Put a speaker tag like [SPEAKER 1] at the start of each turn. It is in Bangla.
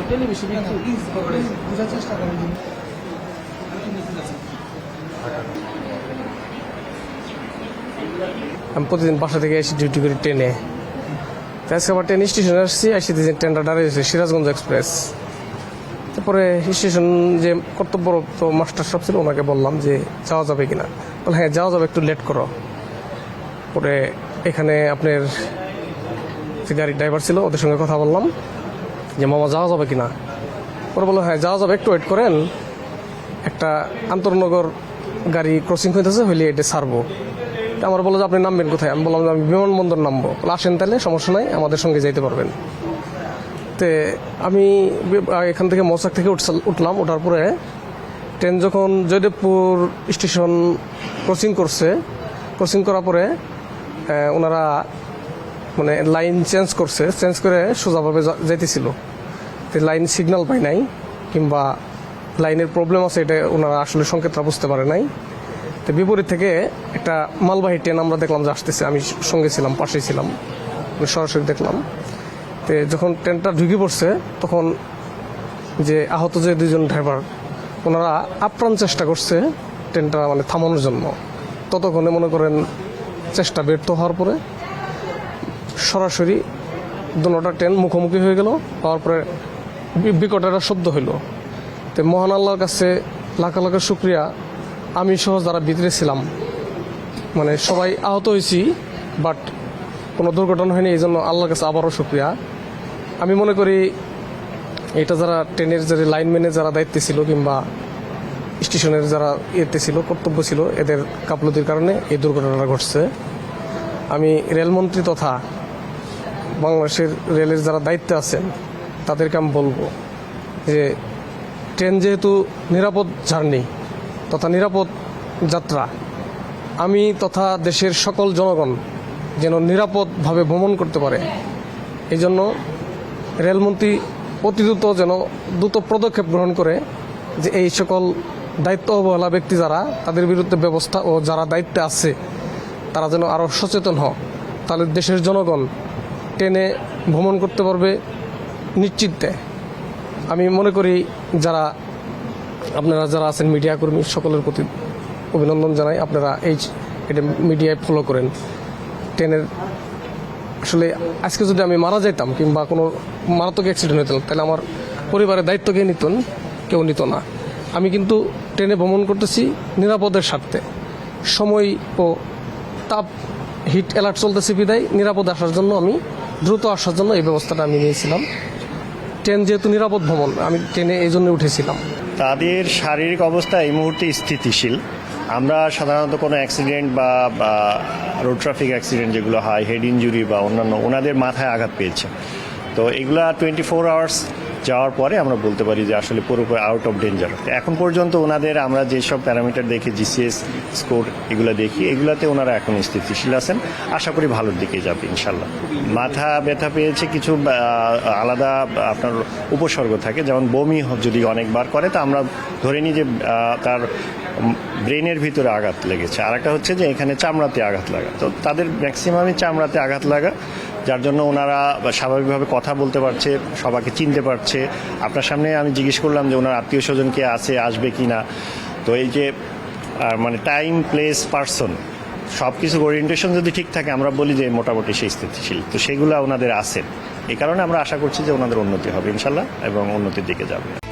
[SPEAKER 1] টেলিভিশনে বোঝার চেষ্টা করেন।
[SPEAKER 2] আমি প্রতিদিন বাসা থেকে এসে ডিউটি করি ট্রেনে। আজকে আবার ট্রেন স্টেশনে আসছি, এসে দিয়েছি ট্রেনটা দাঁড়িয়েছে সিরাজগঞ্জ এক্সপ্রেস। তারপরে স্টেশন যে কর্তব্যরত মাস্টার সাহেব ছিল, ওনাকে বললাম যে যাওয়া যাবে কিনা। বলে হ্যাঁ যাওয়া যাবে, একটু লেট করো। পরে এখানে আপনার যে গাড়ির ড্রাইভার ছিল ওদের সঙ্গে কথা বললাম যে মামা যাওয়া যাবে কিনা। পরে বললো হ্যাঁ যাওয়া যাবে, একটু ওয়েট করেন, একটা আন্তর্নগর গাড়ি ক্রসিং হইতেছে, হইলে এটা ছাড়বো। আমার বললো যে আপনি নামবেন কোথায়? আমি বললাম যে আমি বিমানবন্দর নামবো। বলে আসেন তাহলে, সমস্যা নাই, আমাদের সঙ্গে যাইতে পারবেন। তে আমি এখান থেকে মৌচাক থেকে উঠলাম। ওঠার পরে ট্রেন যখন জয়দেবপুর স্টেশন ক্রসিং করছে, ক্রসিং করার পরে ওনারা মানে লাইন চেঞ্জ করছে, চেঞ্জ করে সোজাভাবে যাইতেছিল। তো লাইন সিগন্যাল পাই নাই, কিংবা লাইনের প্রবলেম আছে, এটা ওনারা আসলে সংকেতটা বুঝতে পারে নাই। তো বিপরীত থেকে একটা মালবাহী ট্রেন আমরা দেখলাম যে আসতেছে। আমি সঙ্গে ছিলাম, পাশেই ছিলাম, সরাসরি দেখলাম। তো যখন ট্রেনটা ঢুকে পড়ছে, তখন যে আহত যে দুজন ড্রাইভার, ওনারা আপ্রাণ চেষ্টা করছে ট্রেনটা মানে থামানোর জন্য। ততক্ষণে মনে করেন চেষ্টা ব্যর্থ হওয়ার পরে সরাসরি দুটা ট্রেন মুখোমুখি হয়ে গেল। হওয়ার পরে বিকট একটা শব্দ হইল। তো মহান আল্লাহর কাছে লাখ লাখ শুক্রিয়া, আমি সহ যারা ভিতরে ছিলাম মানে সবাই আহত হয়েছি, বাট কোনো দুর্ঘটনা হয়নি। এই জন্য আল্লাহর কাছে আবারও শুক্রিয়া। আমি মনে করি এটা যারা ট্রেনের যে লাইনম্যানের যারা দায়িত্বে ছিল, কিংবা স্টেশনের যারা ইয়েতে ছিল, কর্তব্য ছিল, এদের গাফলতির কারণে এই দুর্ঘটনাটা ঘটছে। আমি রেলমন্ত্রী তথা বাংলাদেশের রেলের যারা দায়িত্বে আছেন তাদেরকে আমি বলবো যে ট্রেন যেহেতু নিরাপদ জার্নি তথা নিরাপদ যাত্রা, আমি তথা দেশের সকল জনগণ যেন নিরাপদভাবে ভ্রমণ করতে পারে, এই জন্য রেলমন্ত্রী অতি দ্রুত যেন দ্রুত পদক্ষেপ গ্রহণ করে যে এই সকল দায়িত্ব অবহেলা ব্যক্তি যারা, তাদের বিরুদ্ধে ব্যবস্থা, ও যারা দায়িত্বে আছে তারা যেন আরও সচেতন হয়। তাহলে দেশের জনগণ ট্রেনে ভ্রমণ করতে পারবে নিশ্চিন্তে। আমি মনে করি যারা আপনারা যারা আছেন মিডিয়া কর্মী, সকলের প্রতি অভিনন্দন জানাই। আপনারা এটা মিডিয়ায় ফলো করেন। ট্রেনের আসলে আজকে যদি আমি মারা যেতাম কিংবা কোনো মারাত্মক অ্যাক্সিডেন্ট হতো, তাহলে আমার পরিবারের দায়িত্ব কে নিতেন? কেউ নিত না। আমি কিন্তু ট্রেনে ভ্রমণ করতেছি নিরাপদের স্বার্থে। সময় ও তাপ হিট অ্যালার্ট চলতেছে বিদায় নিরাপদে আসার জন্য, আমি দ্রুত আসার জন্য এই ব্যবস্থাটা আমি নিয়েছিলাম। ট্রেন যেহেতু নিরাপদ ভ্রমণ, আমি ট্রেনে এই জন্য উঠেছিলাম।
[SPEAKER 3] তাদের শারীরিক অবস্থা এই মুহূর্তে স্থিতিশীল। আমরা সাধারণত কোনো অ্যাক্সিডেন্ট বা রোড ট্রাফিক অ্যাক্সিডেন্ট যেগুলো হয়, হেড ইনজুরি বা অন্যান্য, ওনাদের মাথায় আঘাত পেয়েছে। তো এগুলা 24 আওয়ার্স যাওয়ার পরে আমরা বলতে পারি যে আসলে পুরোপুরি আউট অফ ডেঞ্জার। এখন পর্যন্ত ওনাদের আমরা যেসব প্যারামিটার দেখি, জিসিএস স্কোর এগুলো দেখি, এগুলাতে ওনারা এখন স্থিতিশীল আছেন। আশা করি ভালোর দিকে যাবে ইনশাল্লাহ। মাথা ব্যথা পেয়েছে, কিছু আলাদা আপনার উপসর্গ থাকে, যেমন বমি যদি অনেকবার করে, তা আমরা ধরে নিই যে তার ব্রেনের ভিতরে আঘাত লেগেছে। আর একটা হচ্ছে যে এখানে চামড়াতে আঘাত লাগা। তো তাদের ম্যাক্সিমামই চামড়াতে আঘাত লাগা, যার জন্য ওনারা স্বাভাবিকভাবে কথা বলতে পারছে, সবাইকে চিনতে পারছে। আপনার সামনে আমি জিজ্ঞেস করলাম যে ওনার আত্মীয় স্বজন কে আছে, আসবে কি না। তো এই যে মানে টাইম, প্লেস, পার্সন সব কিছু ওরিয়েন্টেশন যদি ঠিক থাকে, আমরা বলি যে মোটামুটি সেই স্থিতিশীল। তো সেগুলো ওনাদের আছে। এই কারণে আমরা আশা করছি যে ওনাদের উন্নতি হবে ইনশাল্লাহ, এবং উন্নতির দিকে যাবে।